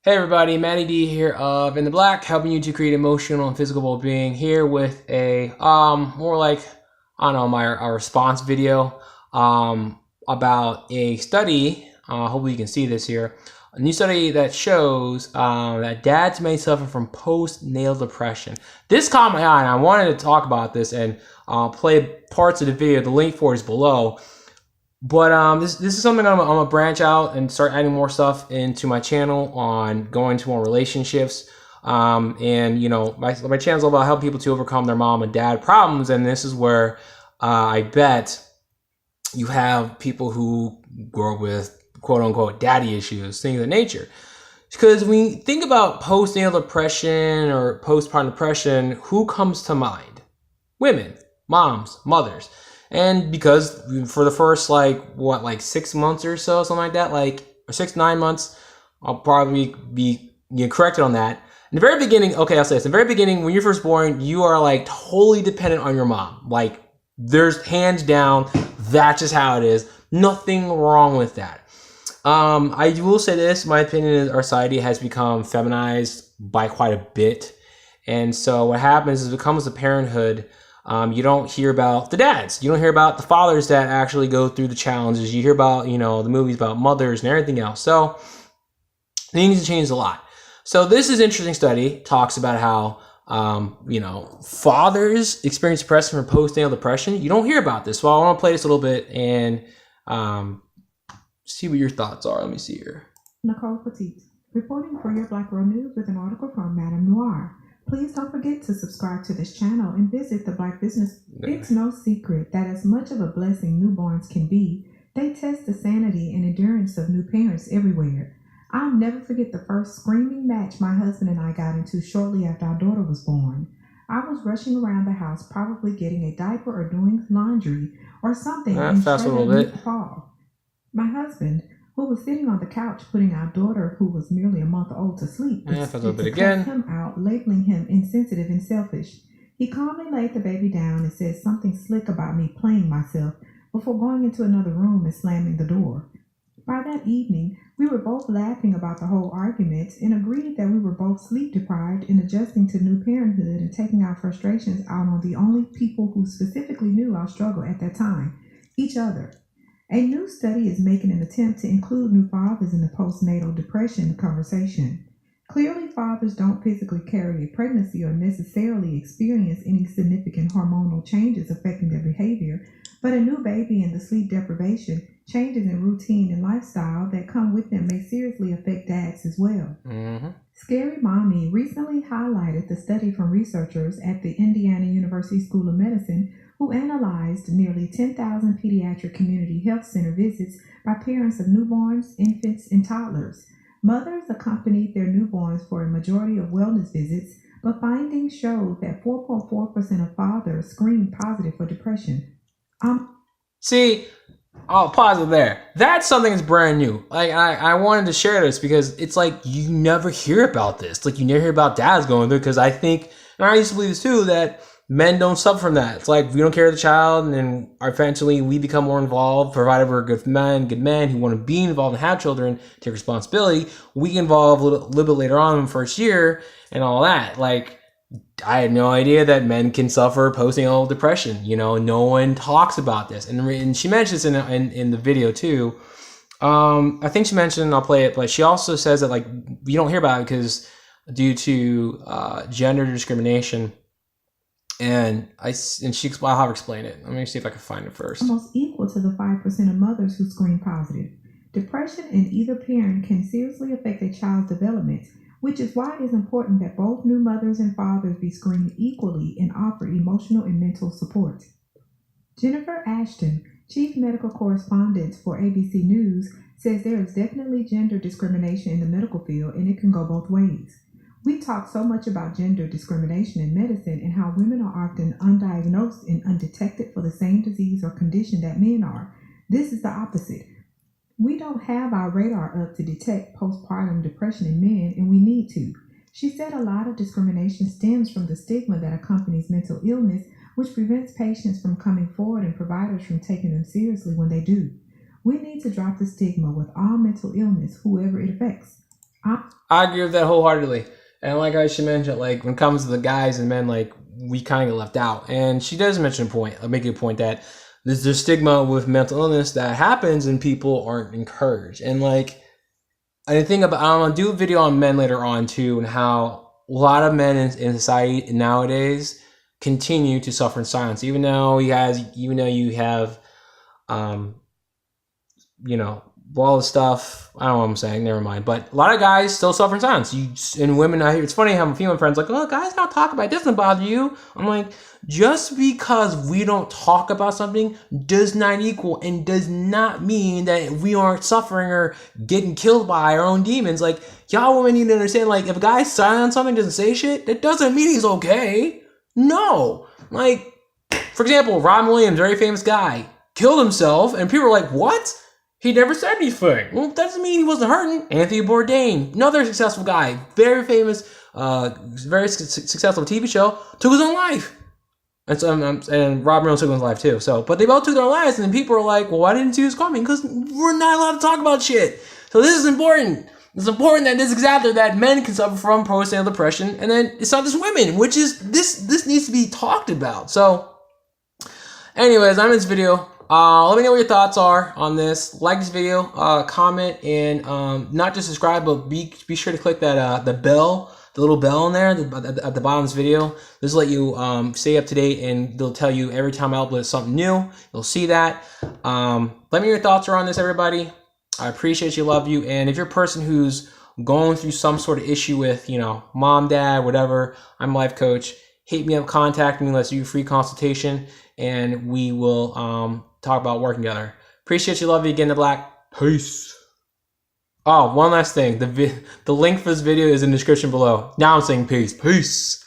Hey everybody, Matty D here of In the Black, helping you to create emotional and physical well-being here with a more like I don't know my our response video about a study. Hopefully you can see this here. A new study that shows that dads may suffer from postnatal depression. This caught my eye, and I wanted to talk about this and play parts of the video. The link for it is below. But this is something I'm gonna branch out and start adding more stuff into my channel on going to more relationships. And you know, my channel's all about helping people to overcome their mom and dad problems. And this is where I bet you have people who grow up with quote unquote daddy issues, things of that nature. Because when you think about postnatal depression or postpartum depression, who comes to mind? Women, moms, mothers. And because for the first like 6 months or so, something like that, or 6 to 9 months, I'll probably be corrected on that. In the very beginning, okay, I'll say this. In the very beginning, when you're first born, you are like totally dependent on your mom. Like there's hands down, that's just how it is. Nothing wrong with that. I will say this, my opinion is our society has become feminized by quite a bit. And so what happens is it comes to parenthood, you don't hear about the dads. You don't hear about the fathers that actually go through the challenges. You hear about, the movies about mothers and everything else. So things have changed a lot. So this is an interesting study. Talks about how, fathers experience depression from postnatal depression. You don't hear about this. So I want to play this a little bit and see what your thoughts are. Let me see here. Nicole Petit, reporting for your Black Girl News with an article from Madame Noir. Please don't forget to subscribe to this channel and visit the Black Business. It's no secret that as much of a blessing newborns can be, they test the sanity and endurance of new parents everywhere. I'll never forget the first screaming match my husband and I got into shortly after our daughter was born. I was rushing around the house, probably getting a diaper or doing laundry or something, and Fast a little bit. fall. My husband, who was sitting on the couch putting our daughter, who was merely a month old, to sleep, Fast a little bit again. him out, labeling him insensitive and selfish. He calmly laid the baby down and said something slick about me playing myself before going into another room and slamming the door. By that evening, we were both laughing about the whole argument and agreed that we were both sleep deprived and adjusting to new parenthood and taking our frustrations out on the only people who specifically knew our struggle at that time, each other. A new study is making an attempt to include new fathers in the postnatal depression conversation. Clearly, fathers don't physically carry a pregnancy or necessarily experience any significant hormonal changes affecting their behavior, but a new baby and the sleep deprivation, changes in routine and lifestyle that come with them may seriously affect dads as well. Mm-hmm. Scary Mommy recently highlighted the study from researchers at the Indiana University School of Medicine who analyzed nearly 10,000 pediatric community health center visits by parents of newborns, infants, and toddlers. Mothers accompanied their newborns for a majority of wellness visits, but findings showed that 4.4% of fathers screened positive for depression. See, I'll pause it there. That's something that's brand new. Like I wanted to share this because it's like you never hear about this. Like you never hear about dads going through, because I think, and I used to believe this too, that men don't suffer from that. It's like we don't care the child, and then eventually we become more involved, provided we're good men who want to be involved and have children, take responsibility. We get involved a little bit later on in the first year and all that. Like I had no idea that men can suffer postnatal depression. No one talks about this, and she mentions in the video too. I think she mentioned, I'll play it, but she also says that like you don't hear about it because due to gender discrimination. And I'll have her explain it. Let me see if I can find it first. Almost equal to the 5% of mothers who screen positive. Depression in either parent can seriously affect a child's development, which is why it is important that both new mothers and fathers be screened equally and offer emotional and mental support. Jennifer Ashton, chief medical correspondent for ABC News, says there is definitely gender discrimination in the medical field, and it can go both ways. We talk so much about gender discrimination in medicine and how women are often undiagnosed and undetected for the same disease or condition that men are. This is the opposite. We don't have our radar up to detect postpartum depression in men, and we need to. She said a lot of discrimination stems from the stigma that accompanies mental illness, which prevents patients from coming forward and providers from taking them seriously when they do. We need to drop the stigma with all mental illness, whoever it affects. I agree with that wholeheartedly. And like I should mention, like when it comes to the guys and men, like we kind of get left out. And she does mention a point, make a point that there's stigma with mental illness that happens and people aren't encouraged. And like I think about, I'm gonna do a video on men later on too, and how a lot of men in society nowadays continue to suffer in silence, even though you have, um, you know, all the stuff. I don't know what I'm saying. Never mind. But a lot of guys still suffer in silence. And women. I hear it's funny having female friends like, "Oh, guys don't talk about it. It doesn't bother you." I'm like, just because we don't talk about something does not equal and does not mean that we aren't suffering or getting killed by our own demons. Like, y'all women need to understand. Like, if a guy's silent on something, doesn't say shit, that doesn't mean he's okay. No. Like, for example, Robin Williams, very famous guy, killed himself, and people were like, "What? He never said anything." Well, that doesn't mean he wasn't hurting. Anthony Bourdain, another successful guy, very famous, very successful TV show, took his own life. And so, and Robin Williams took his life too. So, but they both took their lives, and then people are like, "Well, why didn't you see this coming?" Because we're not allowed to talk about shit. So this is important. It's important that this is out there that men can suffer from postnatal depression, and then it's not just women, which is this needs to be talked about. So, anyways, I'm in this video. Let me know what your thoughts are on this. Like this video, comment, and not just subscribe, but be sure to click that the bell, the little bell in there at the bottom of this video. This will let you stay up to date, and they'll tell you every time I upload something new. You'll see that. Let me know your thoughts are on this, everybody. I appreciate you, love you, and if you're a person who's going through some sort of issue with, mom, dad, whatever, I'm a life coach. Hit me up, contact me, let's do a free consultation, and we will talk about working together. Appreciate you, love you again, the Black. Peace. Oh, one last thing. The link for this video is in the description below. Now I'm saying peace. Peace.